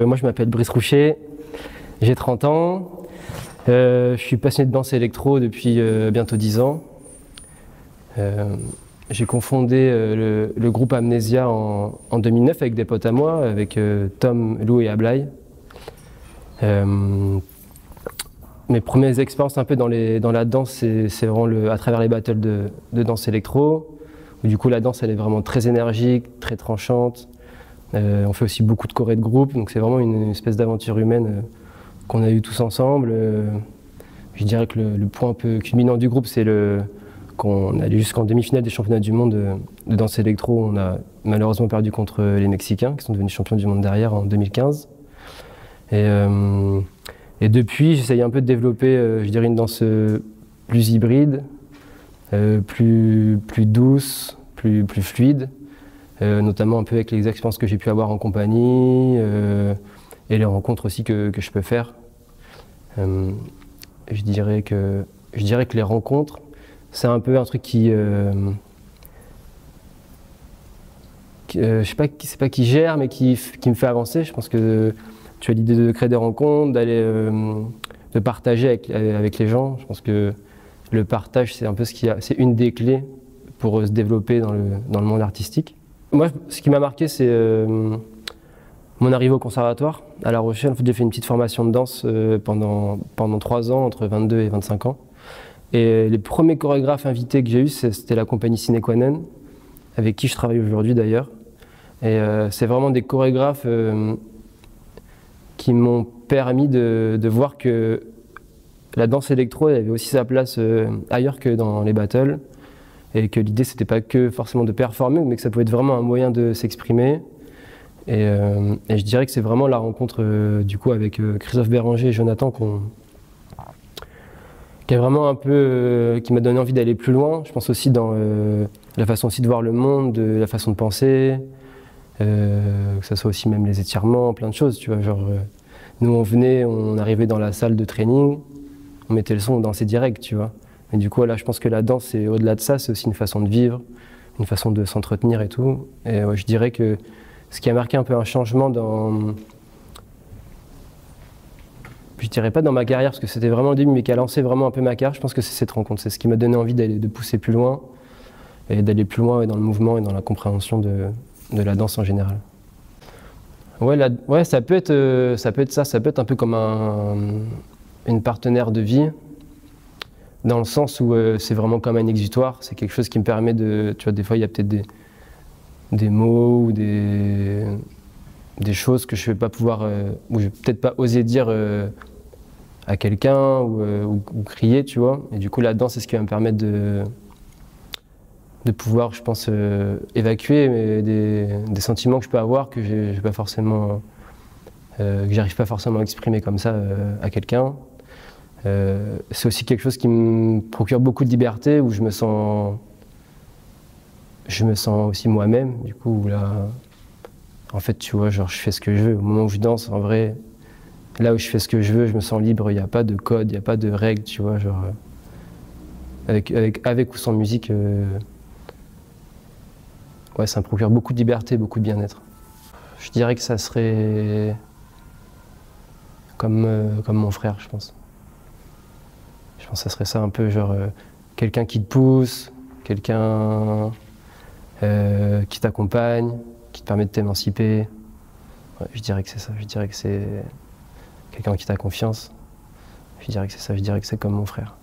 Moi je m'appelle Brice Roucher, j'ai 30 ans, je suis passionné de danse électro depuis bientôt 10 ans. J'ai confondé le groupe Amnesia en 2009 avec des potes à moi, avec Tom, Lou et Ablai. Mes premières expériences un peu dans la danse, c'est vraiment à travers les battles de danse électro, où du coup la danse elle est vraiment très énergique, très tranchante. On fait aussi beaucoup de chorés de groupe, donc c'est vraiment une espèce d'aventure humaine qu'on a eue tous ensemble. Je dirais que le point un peu culminant du groupe, c'est qu'on allait jusqu'en demi-finale des championnats du monde de danse électro. On a malheureusement perdu contre les Mexicains, qui sont devenus champions du monde derrière en 2015. Et depuis, j'essaye un peu de développer, je dirais, une danse plus hybride, plus douce, plus fluide. Notamment un peu avec les expériences que j'ai pu avoir en compagnie et les rencontres aussi que je peux faire. Je dirais que les rencontres, c'est un peu un truc qui je sais pas, c'est pas qui gère, mais qui me fait avancer. Je pense que tu as l'idée de créer des rencontres, de partager avec les gens. Je pense que le partage, c'est un peu c'est une des clés pour se développer dans le monde artistique. Moi, ce qui m'a marqué, c'est mon arrivée au conservatoire à La Rochelle. En fait, j'ai fait une petite formation de danse pendant 3 ans, entre 22 et 25 ans. Et les premiers chorégraphes invités que j'ai eus, c'était la compagnie Sine Qua Non, avec qui je travaille aujourd'hui d'ailleurs. Et c'est vraiment des chorégraphes qui m'ont permis de voir que la danse électro avait aussi sa place ailleurs que dans les battles. Et que l'idée, c'était pas que forcément de performer, mais que ça pouvait être vraiment un moyen de s'exprimer. Et je dirais que c'est vraiment la rencontre du coup avec Christophe Béranger et Jonathan qui a vraiment un peu, qui m'a donné envie d'aller plus loin. Je pense aussi dans la façon aussi de voir le monde, la façon de penser, que ça soit aussi même les étirements, plein de choses. Tu vois, genre, nous on arrivait dans la salle de training, on mettait le son, on dansait direct, tu vois. Et du coup, là, je pense que la danse, au-delà de ça, c'est aussi une façon de vivre, une façon de s'entretenir et tout. Et ouais, je dirais que ce qui a marqué un peu un changement je dirais pas dans ma carrière, parce que c'était vraiment le début, mais qui a lancé vraiment un peu ma carrière, je pense que c'est cette rencontre. C'est ce qui m'a donné envie de pousser plus loin, et d'aller plus loin dans le mouvement et dans la compréhension de la danse en général. Ouais, ça peut être ça, ça peut être un peu comme une partenaire de vie. Dans le sens où c'est vraiment comme un exutoire, c'est quelque chose qui me permet tu vois, des fois il y a peut-être des mots ou des choses que je vais pas pouvoir, ou je vais peut-être pas oser dire à quelqu'un ou crier, tu vois. Et du coup la danse c'est ce qui va me permettre de pouvoir, je pense, évacuer des sentiments que je peux avoir que j'ai pas forcément, que j'arrive pas forcément à exprimer comme ça à quelqu'un. C'est aussi quelque chose qui me procure beaucoup de liberté, où je me sens aussi moi-même, du coup, où là, en fait, tu vois, genre, je fais ce que je veux. Au moment où je danse, en vrai, là où je fais ce que je veux, je me sens libre, il n'y a pas de code, il n'y a pas de règles, tu vois, genre, avec ou sans musique, ouais, ça me procure beaucoup de liberté, beaucoup de bien-être. Je dirais que ça serait comme mon frère, je pense. Je pense que ça serait ça un peu, genre quelqu'un qui te pousse, quelqu'un qui t'accompagne, qui te permet de t'émanciper. Ouais, je dirais que c'est ça, je dirais que c'est quelqu'un qui t'a confiance. Je dirais que c'est ça, je dirais que c'est comme mon frère.